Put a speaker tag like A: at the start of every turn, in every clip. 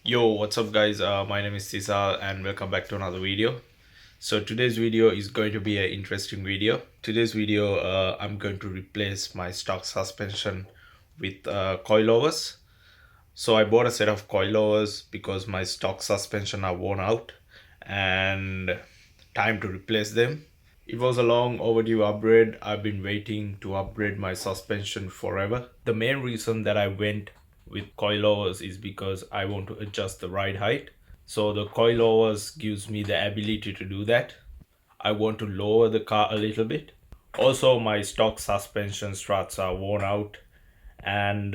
A: Yo, what's up guys? My name is Cesar and welcome back to another video. So today's video is going to be an interesting video. Today's video, I'm going to replace my stock suspension with coilovers. So I bought a set of coilovers because my stock suspension are worn out and time to replace them. It was a long overdue upgrade. I've been waiting to upgrade my suspension forever. The main reason that I went with coilovers is because I want to adjust the ride height. So the coilovers gives me the ability to do that. I want to lower the car a little bit. Also, my stock suspension struts are worn out, and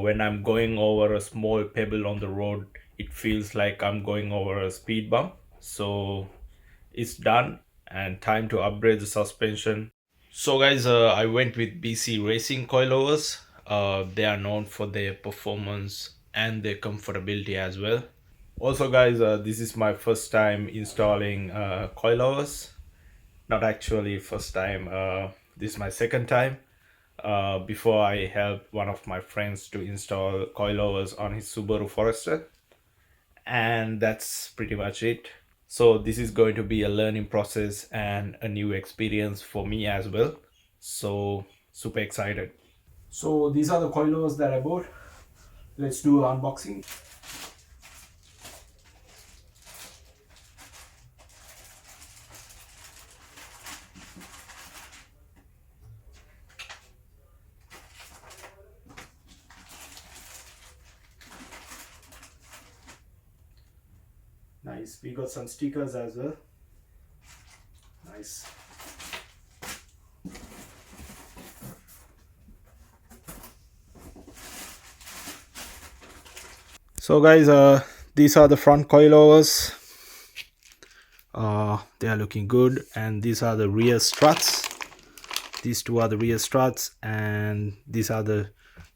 A: when I'm going over a small pebble on the road, it feels like I'm going over a speed bump. So it's done and time to upgrade the suspension. So guys, I went with BC Racing Coilovers. They are known for their performance and their comfortability as well. Also guys, this is my first time installing coilovers. Not actually first time, this is my second time. Before I helped one of my friends to install coilovers on his Subaru Forester, and that's pretty much it. So this is going to be a learning process and a new experience for me as well. So super excited. So these are the coilovers that I bought. Let's do an unboxing. Nice. We got some stickers as well. Nice. So guys, these are the front coilovers. They are looking good, and these are the rear struts. These two are the rear struts, and these are the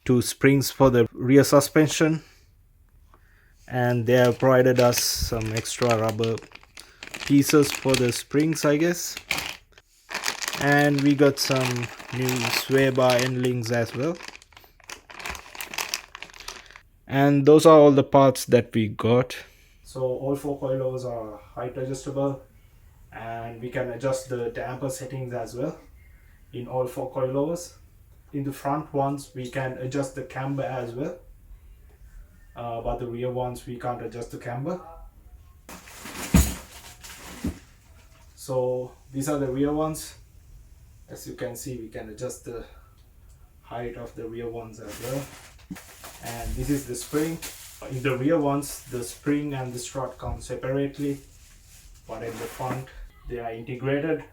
A: two springs for the rear suspension. And they have provided us some extra rubber pieces for the springs, I guess. And we got some new sway bar end links as well. And those are all the parts that we got. So all four coilovers are height adjustable, and we can adjust the damper settings as well in all four coilovers. In the front ones we can adjust the camber as well, but the rear ones we can't adjust the camber. So these are the rear ones. As you can see, we can adjust the height of the rear ones as well. And this is the spring. In the rear ones, the spring and the strut come separately, but in the front they are integrated.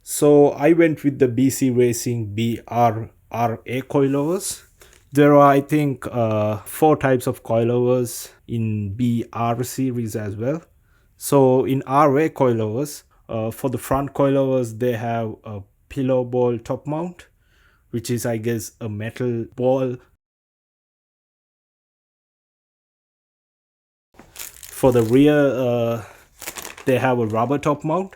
A: So I went with the BC Racing BRRA coilovers. There are, I think, four types of coilovers in BR series as well. So in RA coilovers, for the front coilovers, they have a pillow ball top mount, which is, I guess, a metal ball. For the rear, they have a rubber top mount.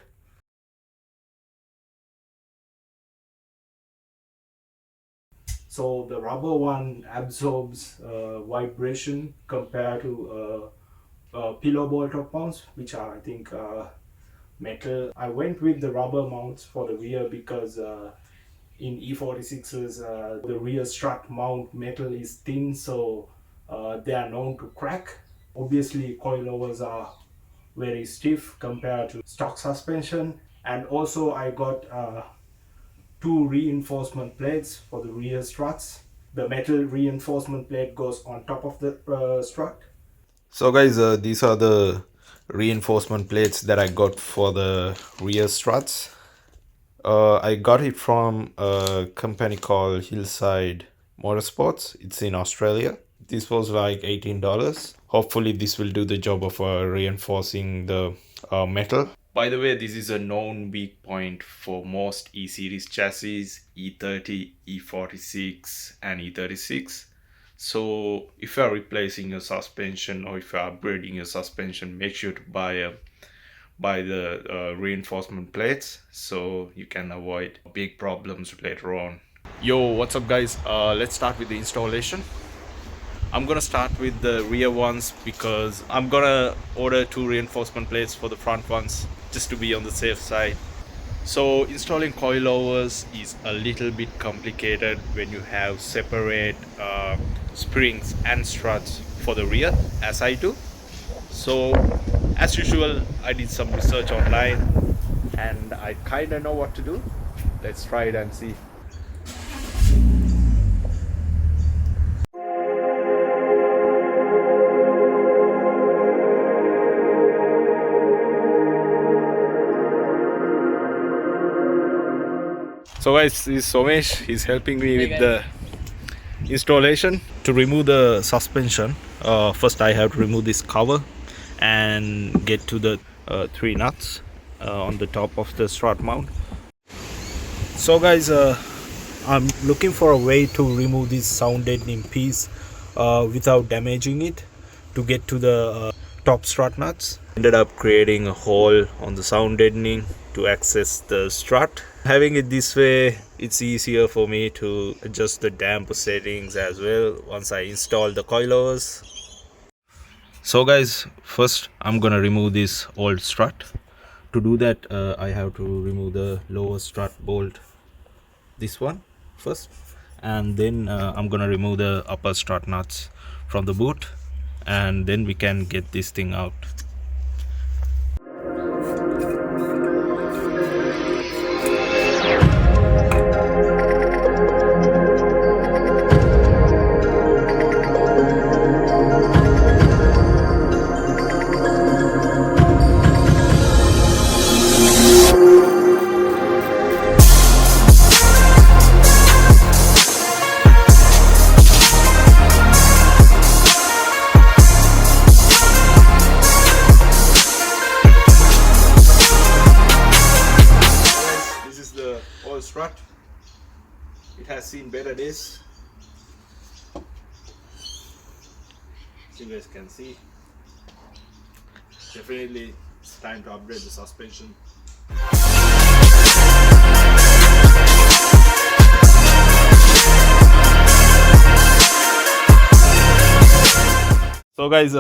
A: So the rubber one absorbs vibration compared to pillow ball top mounts, which are, I think, metal. I went with the rubber mounts for the rear because in E46s, the rear strut mount metal is thin, so they are known to crack. Obviously, coilovers are very stiff compared to stock suspension. And also I got two reinforcement plates for the rear struts. The metal reinforcement plate goes on top of the strut. So guys, these are the reinforcement plates that I got for the rear struts. I got it from a company called Hillside Motorsports. It's in Australia. This was like $18. Hopefully this will do the job of reinforcing the metal. By the way, this is a known weak point for most E-Series chassis, E30, E46 and E36. So if you are replacing your suspension or if you are upgrading your suspension, make sure to buy the reinforcement plates so you can avoid big problems later on. Yo, what's up guys? Let's start with the installation. I'm gonna start with the rear ones because I'm gonna order 2 reinforcement plates for the front ones just to be on the safe side. So installing coilovers is a little bit complicated when you have separate springs and struts for the rear, as I do. So as usual, I did some research online and I kinda know what to do. Let's try it and see. So guys, this is Somesh. He's helping me with the installation. To remove the suspension, first I have to remove this cover and get to the 3 nuts on the top of the strut mount. So guys, I'm looking for a way to remove this sound deadening piece without damaging it to get to the top strut nuts. Ended up creating a hole on the sound deadening to access the strut. Having it this way, it's easier for me to adjust the damper settings as well once I install the coilovers. So guys, first I'm gonna remove this old strut. To do that, I have to remove the lower strut bolt, this one first, and then I'm gonna remove the upper strut nuts from the boot, and then we can get this thing out. Strut, it has seen better days, as you guys can see. Definitely it's time to upgrade the suspension. So guys,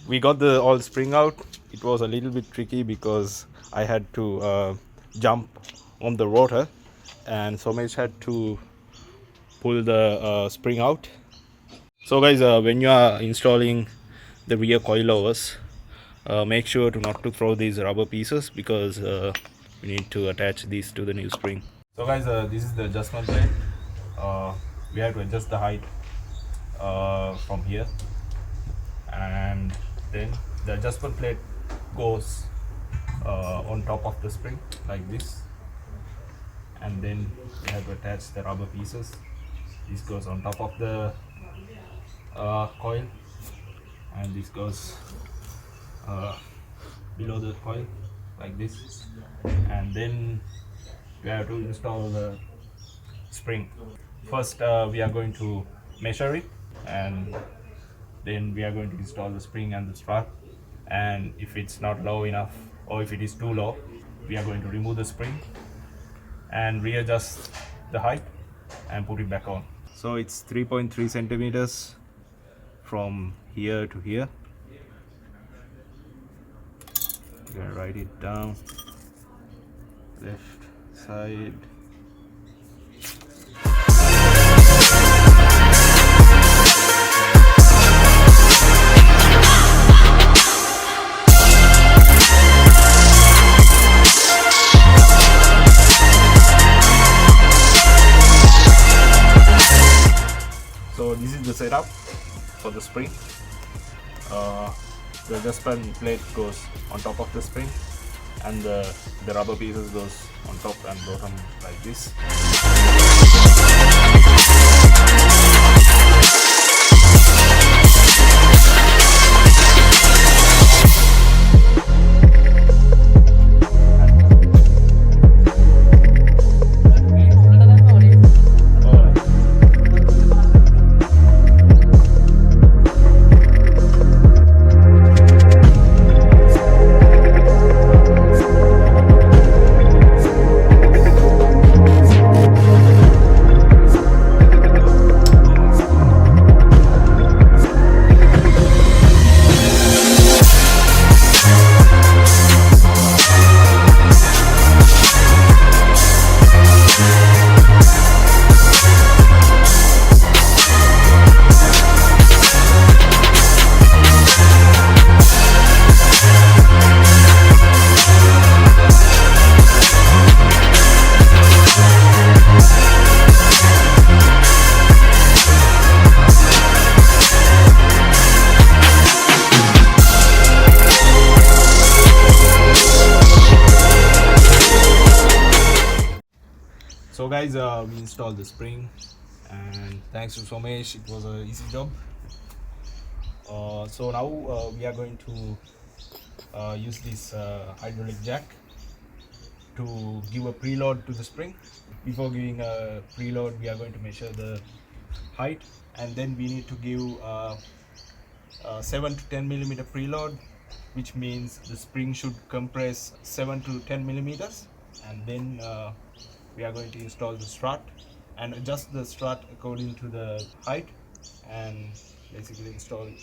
A: we got the all spring out. It was a little bit tricky because I had to jump on the rotor, and Somesh had to pull the spring out. So guys, when you are installing the rear coilovers, make sure to not to throw these rubber pieces because we need to attach these to the new spring. So guys, this is the adjustment plate. We have to adjust the height from here, and then the adjustment plate goes on top of the spring like this, and then we have to attach the rubber pieces. This goes on top of the coil, and this goes below the coil like this, and then we have to install the spring. First we are going to measure it, and then we are going to install the spring and the strut, and if it's not low enough or if it is too low, we are going to remove the spring and readjust the height and put it back on. So it's 3.3 centimeters from here to here. We're gonna write it down. Left side. So this is the setup for the spring. The adjustment plate goes on top of the spring, and the rubber pieces goes on top and bottom like this. guys, we installed the spring, and thanks to Somesh, it was an easy job. So now we are going to use this hydraulic jack to give a preload to the spring. Before giving a preload, we are going to measure the height, and then we need to give 7 to 10 millimeter preload, which means the spring should compress 7 to 10 millimeters. And then we are going to install the strut and adjust the strut according to the height, and basically install it.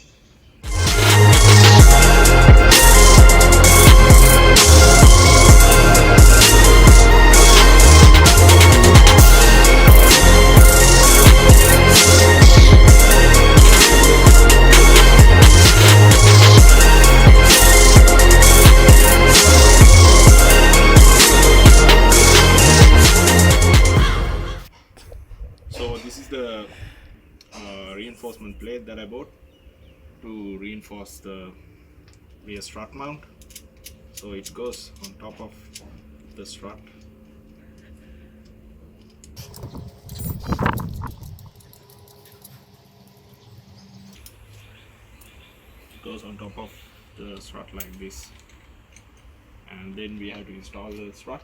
A: So this is the reinforcement plate that I bought to reinforce the rear strut mount. So it goes on top of the strut. It goes on top of the strut like this, and then we have to install the strut.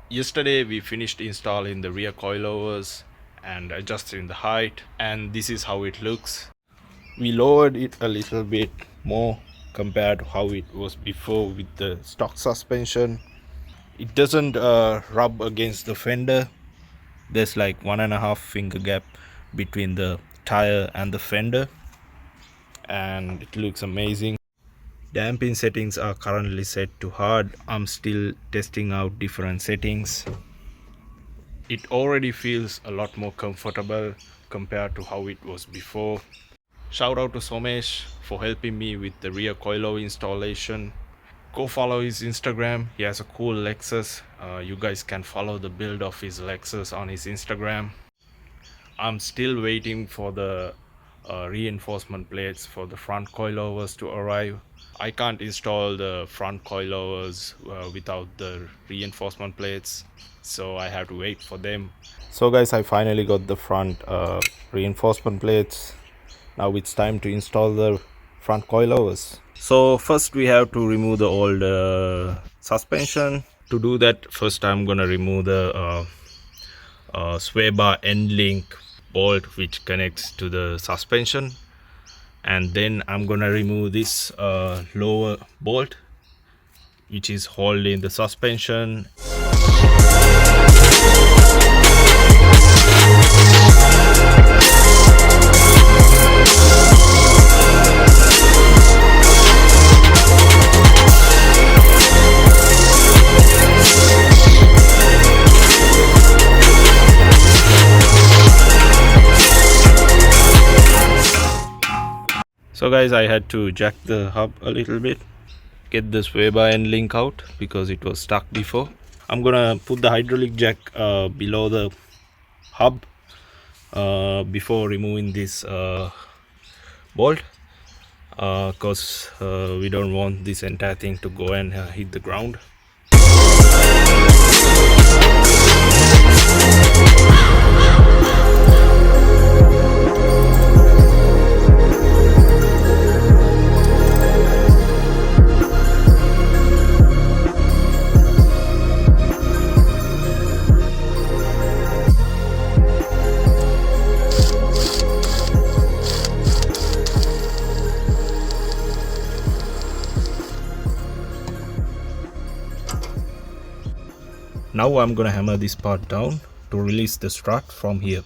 A: Yesterday we finished installing the rear coilovers and adjusting the height, and this is how it looks. We lowered it a little bit more compared to how it was before with the stock suspension. It doesn't rub against the fender. There's like 1.5 finger gap between the tire and the fender, and it looks amazing. Damping settings are currently set to hard. I'm still testing out different settings. It already feels a lot more comfortable compared to how it was before. Shout out to Somesh for helping me with the rear coilover installation. Go follow his Instagram. He has a cool Lexus. You guys can follow the build of his Lexus on his Instagram. I'm still waiting for the reinforcement plates for the front coilovers to arrive. I can't install the front coilovers without the reinforcement plates, so I have to wait for them. So guys, I finally got the front reinforcement plates. Now it's time to install the front coilovers. So first we have to remove the old suspension. To do that, first I'm gonna remove the sway bar end link bolt which connects to the suspension, and then I'm gonna remove this lower bolt which is holding the suspension. So guys, I had to jack the hub a little bit, get the sway bar end link out because it was stuck before. I'm gonna put the hydraulic jack below the hub before removing this bolt, because we don't want this entire thing to go and hit the ground. Now I'm gonna hammer this part down to release the strut from here.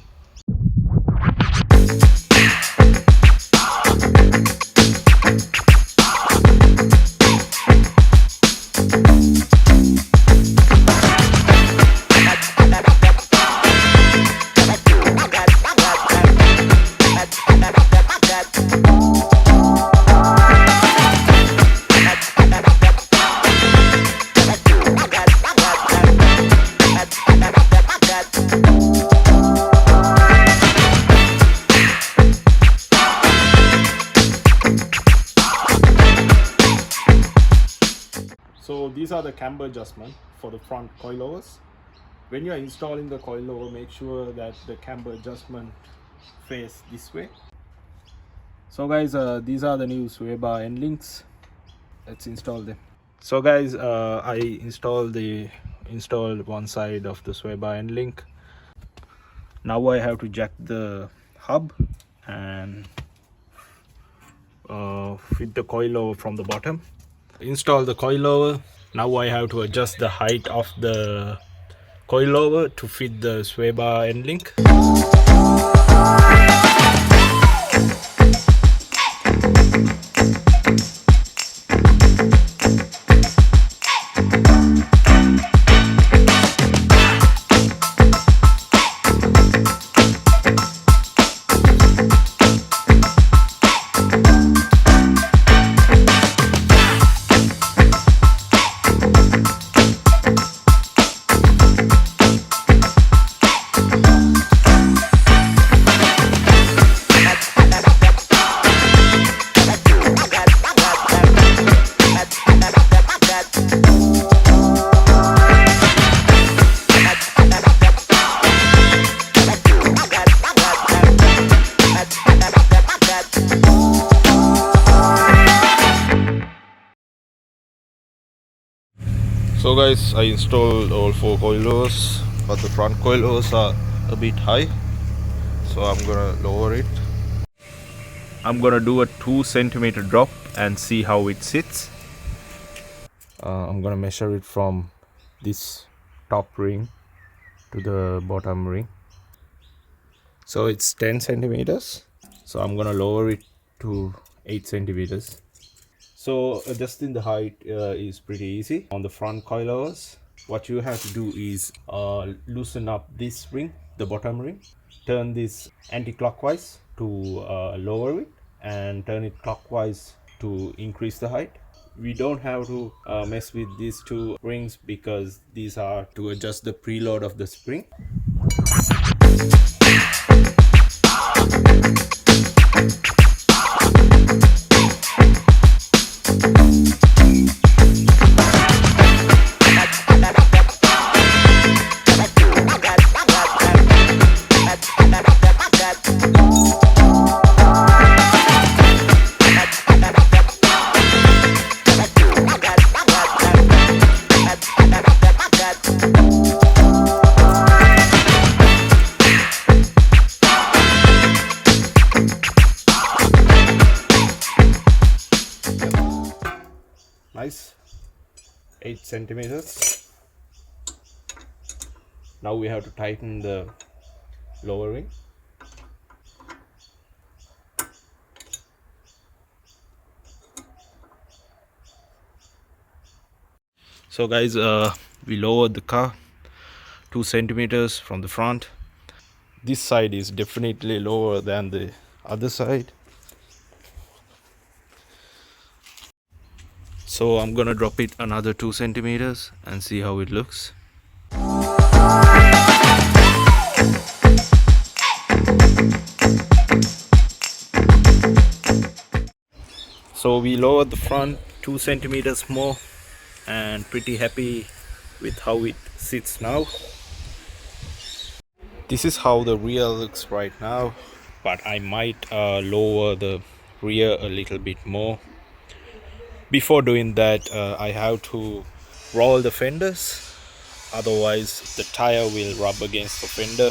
A: So these are the camber adjustment for the front coilovers. When you are installing the coilover, make sure that the camber adjustment face this way. So guys, these are the new sway bar end links. Let's install them. So guys, I installed one side of the sway bar end link. Now I have to jack the hub and fit the coilover from the bottom. Install the coilover. Now I have to adjust the height of the coilover to fit the sway bar end link. So guys, I installed all 4 coilovers, but the front coilovers are a bit high, so I'm gonna lower it. I'm gonna do a 2 centimeter drop and see how it sits. I'm gonna measure it from this top ring to the bottom ring. So it's 10 centimeters, so I'm gonna lower it to 8 centimeters. So adjusting the height is pretty easy. On the front coilovers, what you have to do is loosen up this ring, the bottom ring, turn this anti-clockwise to lower it, and turn it clockwise to increase the height. We don't have to mess with these 2 rings because these are to adjust the preload of the spring. 8 centimeters. Now we have to tighten the lower ring. So guys, we lowered the car 2 centimeters from the front. This side is definitely lower than the other side. So I'm gonna drop it another 2 centimeters and see how it looks. So we lowered the front 2 centimeters more and pretty happy with how it sits now. This is how the rear looks right now, but I might lower the rear a little bit more. Before doing that, I have to roll the fenders, otherwise the tire will rub against the fender.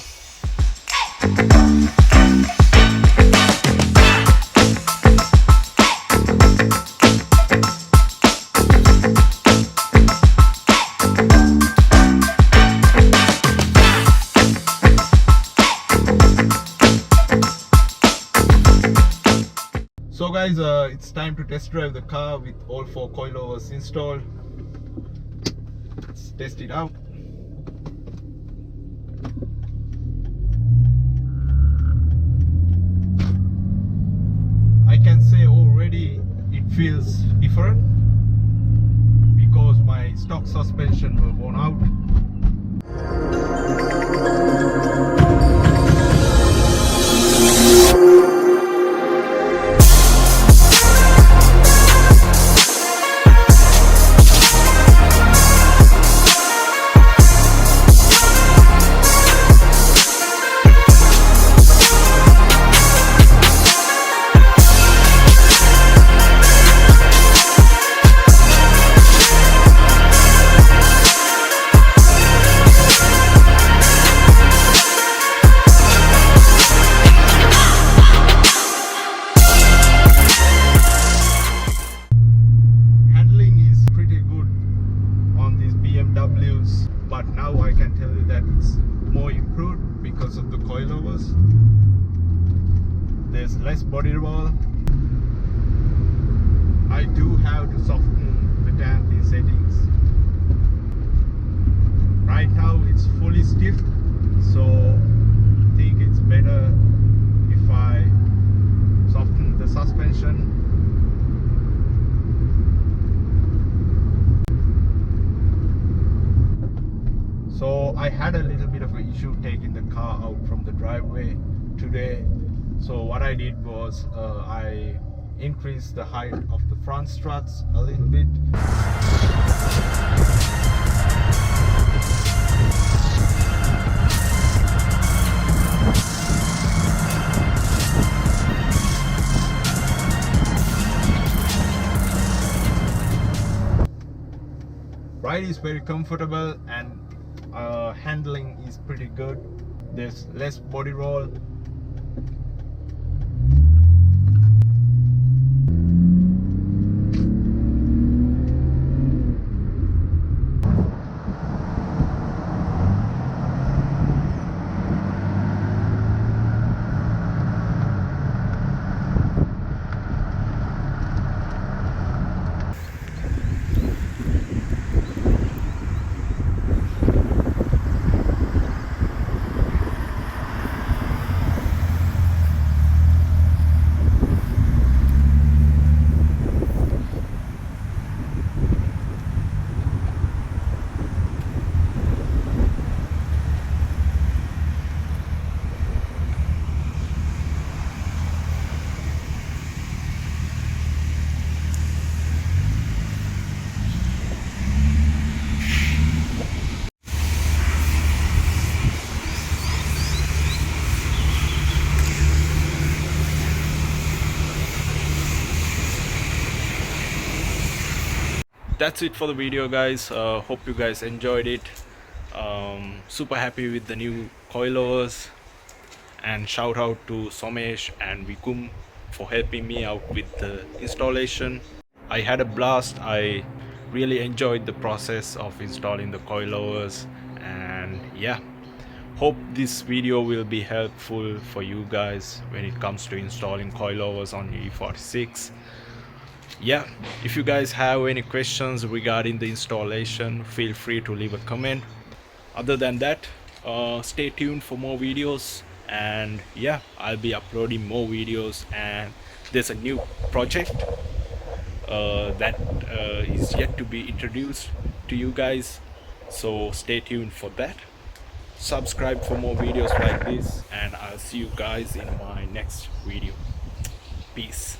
A: So guys, it's time to test drive the car with all 4 coilovers installed. Let's test it out. I can say already it feels different because my stock suspension were worn out. But now I can tell you that it's more improved because of the coilovers. There's less body roll. I do have to soften the damping settings. Right now it's fully stiff, so I think it's better if I soften the suspension. So I had a little bit of an issue taking the car out from the driveway today. So what I did was I increased the height of the front struts a little bit. Ride is very comfortable and handling is pretty good. There's less body roll. That's it for the video, guys. Hope you guys enjoyed it. Super happy with the new coilovers, and shout out to Somesh and Vikum for helping me out with the installation. I had a blast. I really enjoyed the process of installing the coilovers, and yeah, hope this video will be helpful for you guys when it comes to installing coilovers on your E46. Yeah, if you guys have any questions regarding the installation, feel free to leave a comment. Other than that, stay tuned for more videos, and yeah, I'll be uploading more videos, and there's a new project that is yet to be introduced to you guys, so stay tuned for that. Subscribe for more videos like this, and I'll see you guys in my next video. Peace.